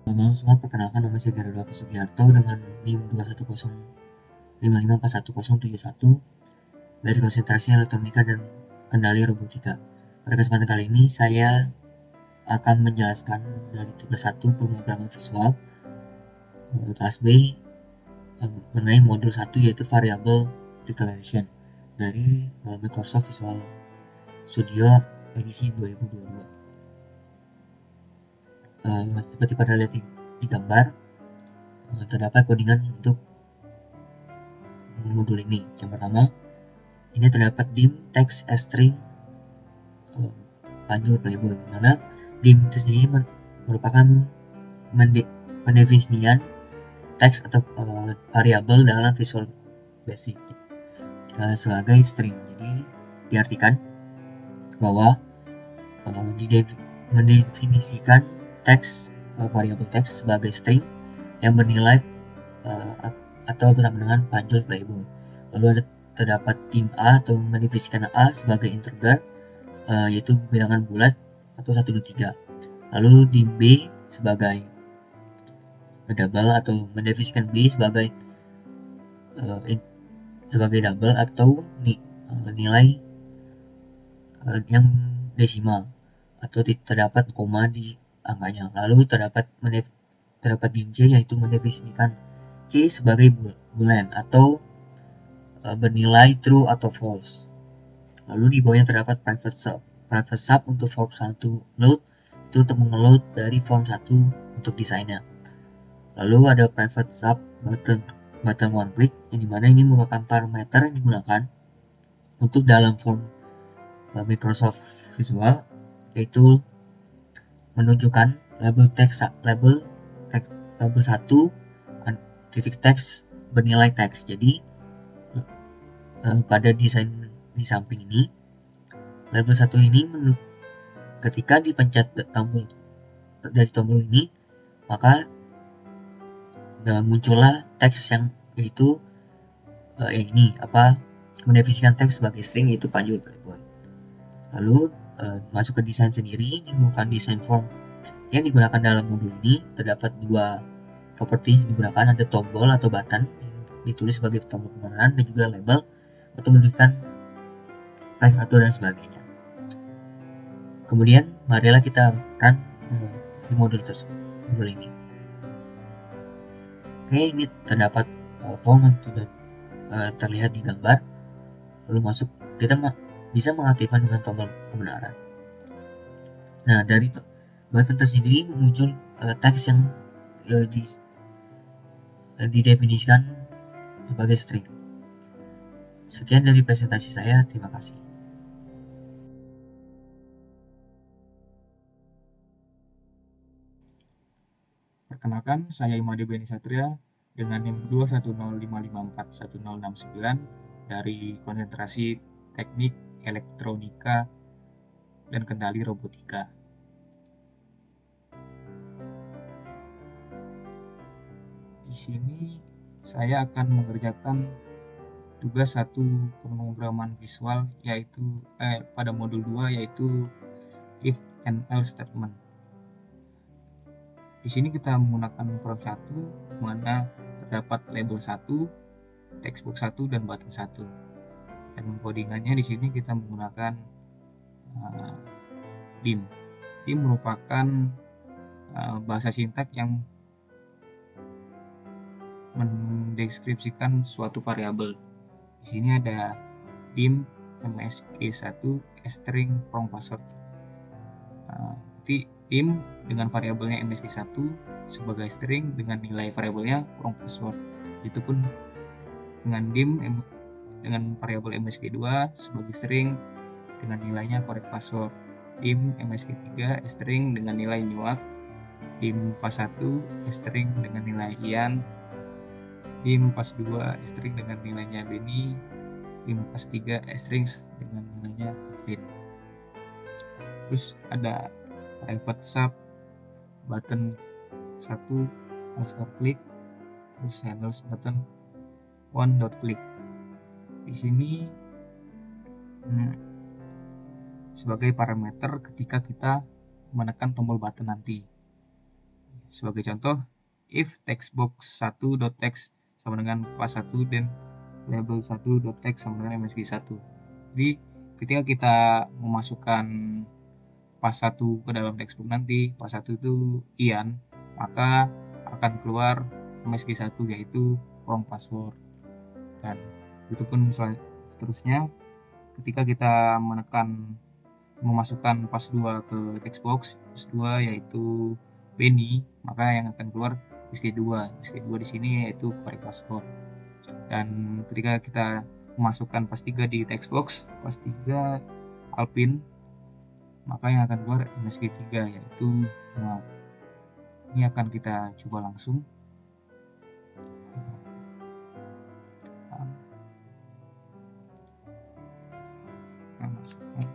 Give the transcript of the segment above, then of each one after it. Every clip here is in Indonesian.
Malam semua, perkenalkan nama saya Garuda Sugiarto dengan NIM 210554171 dari konsentrasi elektronika dan kendali robotika. Pada kesempatan kali ini saya akan menjelaskan dari tugas 1 pemrograman visual kelas B mengenai modul 1 yaitu Variable Declaration dari Microsoft Visual Studio edisi 2022. Seperti pada lihat di gambar, terdapat codingan untuk modul ini. Yang pertama, ini terdapat dim text string panjul playboy, mana dim itu sendiri merupakan pendefinisian teks atau variabel dalam Visual Basic sebagai string. Jadi diartikan bahwa mendefinisikan teks variabel teks sebagai string yang bernilai atau bersama dengan panjul playboy. Lalu terdapat dim A atau mendefinisikan A sebagai integer, yaitu bilangan bulat atau 1, 2, 3. Lalu dim B sebagai double atau mendefinisikan B sebagai double atau nilai yang desimal atau terdapat koma di angkanya. Lalu terdapat dim C yaitu mendefinisikan C sebagai boolean atau bernilai true atau false. Lalu di bawahnya terdapat private sub untuk form 1 load, itu untuk mengeload dari form 1 untuk desainnya. Lalu ada private sub button one click, yang dimana ini merupakan parameter yang digunakan untuk dalam form Microsoft Visual, yaitu menunjukkan label 1 titik teks bernilai teks. Jadi pada desain di samping ini, label 1 ini ketika dipencet dari tombol ini, maka muncullah teks yang yaitu mendefinisikan teks sebagai string, yaitu panjul playboy. Lalu masuk ke desain sendiri. Ini merupakan desain form yang digunakan dalam modul ini. Terdapat dua properti yang digunakan, ada tombol atau button yang ditulis sebagai tombol kebenaran, dan juga label untuk menunjukkan teks atau dan sebagainya. Kemudian marilah kita run di modul ini. Oke, ini terdapat form yang sudah terlihat di gambar. Lalu kita bisa mengaktifkan dengan tombol kebenaran. Nah, dari button tersendiri muncul teks yang didefinisikan sebagai string. Sekian dari presentasi saya, terima kasih. Perkenalkan, saya Imade Beni Satria dengan NIM 21055411069 dari konsentrasi Teknik Elektronika dan Kendali Robotika. Di sini saya akan mengerjakan tugas 1 pemrograman visual pada modul 2, yaitu if and else statement. Di sini kita menggunakan form 1 mana terdapat label 1, textbook 1 dan button 1. Dan codingannya di sini kita menggunakan dim. Dim merupakan bahasa sintak yang mendeskripsikan suatu variabel. Di sini ada dim msg1 string from password. Dim dengan variabelnya msg1 sebagai string dengan nilai variabelnya from password. Itu pun dengan dim dengan variabel msg2 sebagai string dengan nilainya correct password. Dim msg3 string dengan nilai nyuak. Dim pas1 string dengan nilai Ian. Dim pas2 string dengan nilainya Beni. Dim pas3 string dengan nilainya Vin. Terus ada private sub button 1 click, terus handles button 1.click. Di sini sebagai parameter ketika kita menekan tombol button nanti. Sebagai contoh, if textbox 1.text sama dengan pas 1 dan label 1.text sama dengan MSG1. Jadi ketika kita memasukkan pas 1 ke dalam textbook nanti, pas 1 itu Ian, maka akan keluar MSG1 yaitu wrong password. Dan itu pun seterusnya ketika kita memasukkan pas 2 ke textbox, pas 2 yaitu Benny, maka yang akan keluar MSG2. MSG2 di sini yaitu correct password. Dan ketika kita memasukkan pas 3 di textbox, pas 3 Alpin, maka yang akan keluar MSG3 yaitu Muad. Ini akan kita coba langsung. Nah, masukkan.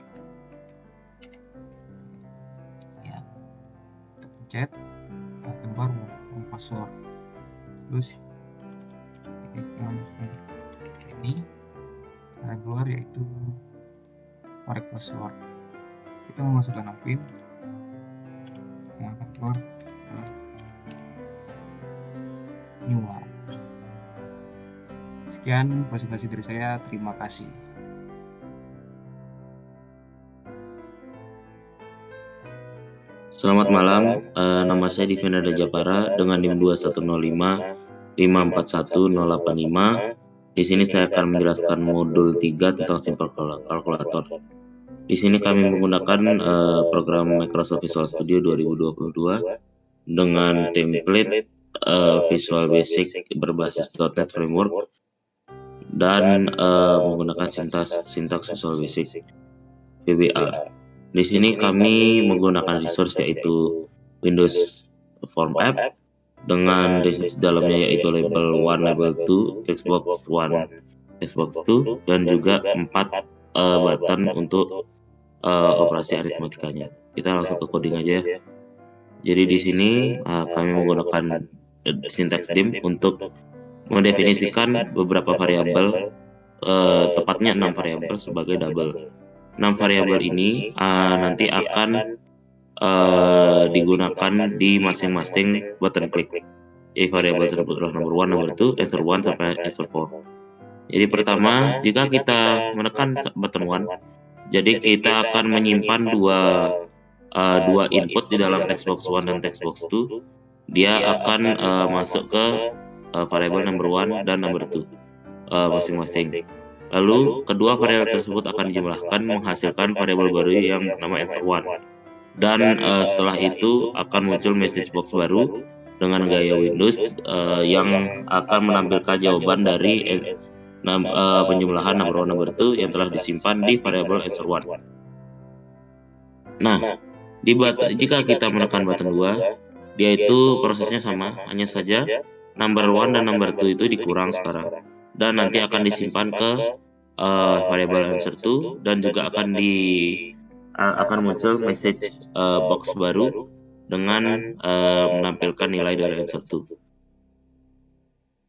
Ya, kita pencet, akan keluar wrong password. Terus kita masukkan ini, akan keluar yaitu correct password. Kita memasukkan Alpin, yang akan keluar adalah Muad. Sekian presentasi dari saya, terima kasih. Selamat malam, nama saya Divina Dajapara dengan NIM 2105541085. Di sini saya akan menjelaskan modul 3 tentang simple calculator. Di sini kami menggunakan program Microsoft Visual Studio 2022 dengan template Visual Basic berbasis .NET Framework dan menggunakan sintaks Visual Basic VBA. Di sini kami menggunakan resource yaitu Windows Form App dengan resource dalamnya yaitu label 1, label 2, textbox 1, textbox 2, dan juga 4 button untuk operasi aritmatikanya. Kita langsung ke coding aja ya. Jadi di sini kami menggunakan syntax dim untuk mendefinisikan beberapa variabel, tepatnya 6 variabel sebagai double. 6 variabel ini nanti akan digunakan di masing-masing button click. Jadi variabel tersebut adalah number 1, number 2, answer 1 sampai answer 4. Jadi pertama, jika kita menekan button 1, jadi kita akan menyimpan dua input di dalam textbox 1 dan textbox 2. Dia akan masuk ke variabel number 1 dan number 2 masing-masing. Lalu kedua variabel tersebut akan dijumlahkan menghasilkan variabel baru yang bernama answer1. Dan setelah itu akan muncul message box baru dengan gaya Windows yang akan menampilkan jawaban dari penjumlahan number 1 number 2 yang telah disimpan di variabel answer1. Nah, jika kita menekan button 2, dia itu prosesnya sama, hanya saja number 1 dan number 2 itu dikurang sekarang. Dan nanti akan disimpan ke variabel answer2 dan juga akan muncul message box baru dengan menampilkan nilai dari answer2.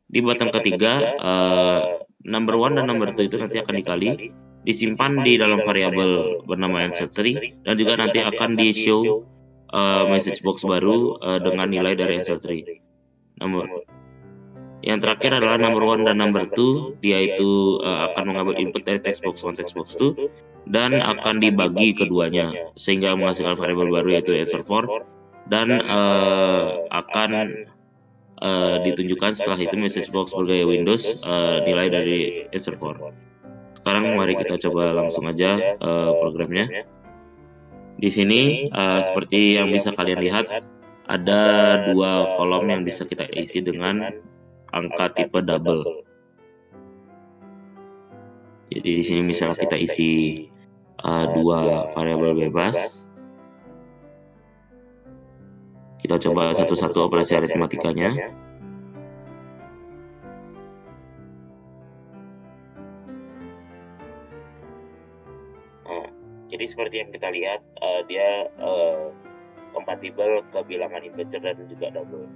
Di button ketiga, number 1 dan number 2 itu nanti akan dikali, disimpan di dalam variabel bernama answer3 dan juga nanti akan di show message box baru dengan nilai dari answer3. Yang terakhir adalah number 1 dan number 2, dia itu akan mengambil input dari textbox 1, textbox 2 dan akan dibagi keduanya sehingga menghasilkan variabel baru yaitu answer4 dan akan ditunjukkan setelah itu message box bergaya Windows nilai dari answer4. Sekarang mari kita coba langsung aja programnya. Di sini seperti yang bisa kalian lihat ada dua kolom yang bisa kita isi dengan angka tipe double. Jadi di sini misalnya kita isi dua variabel bebas. Kita coba satu-satu operasi aritmatikanya. Jadi seperti yang kita lihat, dia kompatibel ke bilangan integer dan juga double.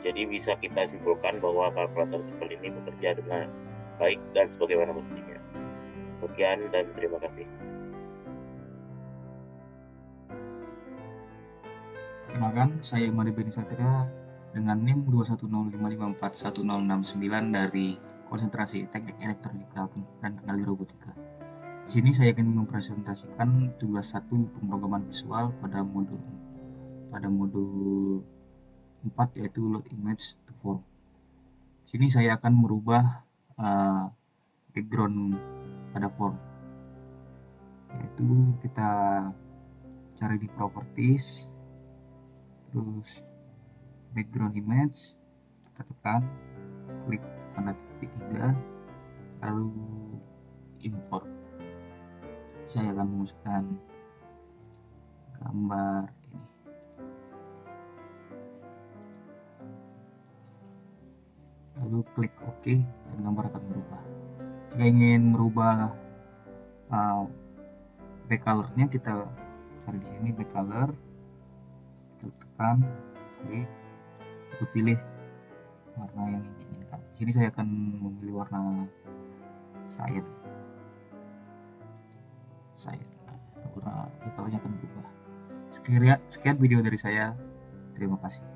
Jadi bisa kita simpulkan bahwa kalkulator simple ini bekerja dengan baik dan sebagaimana mestinya. Sekian dan terima kasih. Perkenalkan, saya Imade Beni Satria dengan NIM 210554169 dari Konsentrasi Teknik Elektronika dan Kendali Robotika. Di sini saya akan mempresentasikan tugas 1 pemrograman visual pada modul 4, yaitu load image to form. Di sini saya akan merubah background pada form, yaitu kita cari di properties, terus background image, kita tekan, klik tanda titik 3, lalu import. Saya akan memasukkan gambar ini. Lalu klik OK dan gambar akan berubah. Jika ingin merubah backcolor-nya, kita cari di sini backcolor, kita tekan, klik, lalu pilih warna yang diinginkan. Di sini saya akan memilih warna cyan. Warna backcolor-nya akan berubah. Sekian video dari saya. Terima kasih.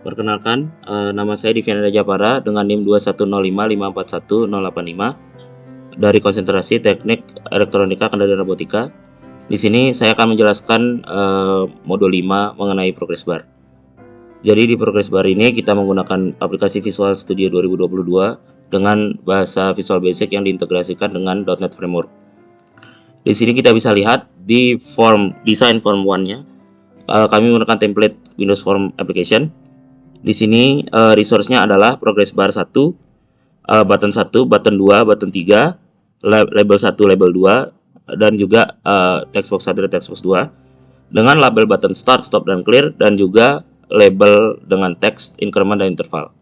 Perkenalkan, nama saya Divian Japara dengan NIM 21055410085 dari Konsentrasi Teknik Elektronika Kendali Robotika. Di sini saya akan menjelaskan modul 5 mengenai progress bar. Jadi di progress bar ini kita menggunakan aplikasi Visual Studio 2022 dengan bahasa Visual Basic yang diintegrasikan dengan .NET Framework. Di sini kita bisa lihat di desain form 1-nya, kami menggunakan template Windows Form Application. Di sini resource-nya adalah progress bar 1, button 1, button 2, button 3, label 1, label 2, dan juga textbox 1 dan textbox 2 dengan label button start, stop, dan clear, dan juga label dengan teks, increment, dan interval.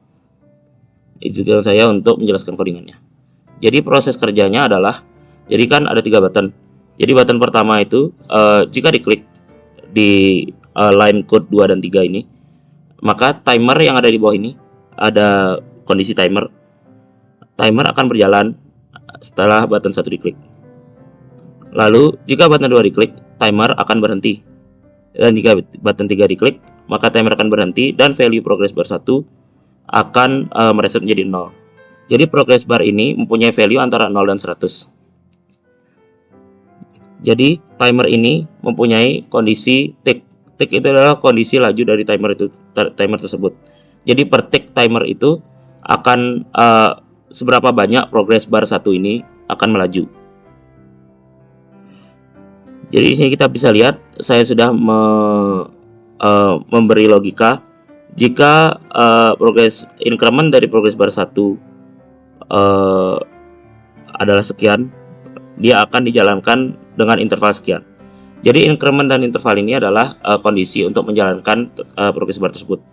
Izinkan saya untuk menjelaskan codingannya. Jadi proses kerjanya adalah, jadi kan ada 3 button. Jadi button pertama itu jika diklik di line code 2 dan 3 ini, maka timer yang ada di bawah ini, ada kondisi timer akan berjalan setelah button 1 diklik. Lalu jika button 2 diklik, timer akan berhenti. Dan jika button 3 diklik, maka timer akan berhenti dan value progress bar 1 akan mereset menjadi 0. Jadi progress bar ini mempunyai value antara 0 dan 100. Jadi timer ini mempunyai kondisi tick. Tick itu adalah kondisi laju dari timer tersebut. Jadi per tick timer itu akan seberapa banyak progress bar 1 ini akan melaju. Jadi di sini kita bisa lihat saya sudah memberi logika jika progress increment dari progress bar 1 adalah sekian, dia akan dijalankan dengan interval sekian. Jadi increment dan interval ini adalah kondisi untuk menjalankan progress bar tersebut.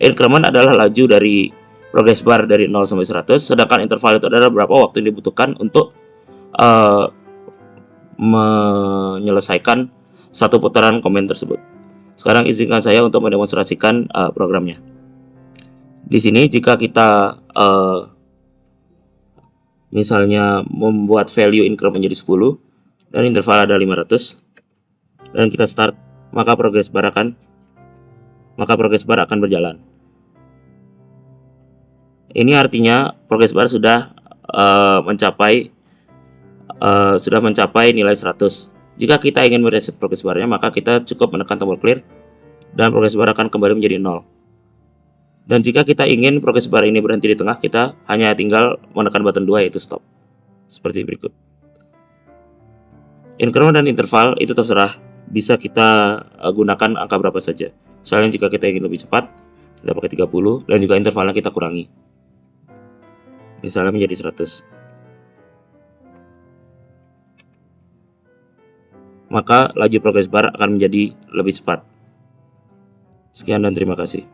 Increment adalah laju dari progress bar dari 0 sampai 100, sedangkan interval itu adalah berapa waktu yang dibutuhkan untuk menyelesaikan satu putaran komen tersebut. Sekarang izinkan saya untuk mendemonstrasikan programnya. Di sini jika kita misalnya membuat value increment menjadi 10 dan interval ada 500, dan kita start, maka progress bar akan berjalan. Ini artinya progress bar sudah mencapai nilai 100. Jika kita ingin mereset progress barnya, maka kita cukup menekan tombol clear dan progress bar akan kembali menjadi 0. Dan jika kita ingin progress bar ini berhenti di tengah, kita hanya tinggal menekan button 2, yaitu stop. Seperti berikut. Increment dan interval itu terserah, bisa kita gunakan angka berapa saja. Misalnya jika kita ingin lebih cepat, kita pakai 30, dan juga intervalnya kita kurangi, misalnya menjadi 100. Maka laju progress bar akan menjadi lebih cepat. Sekian dan terima kasih.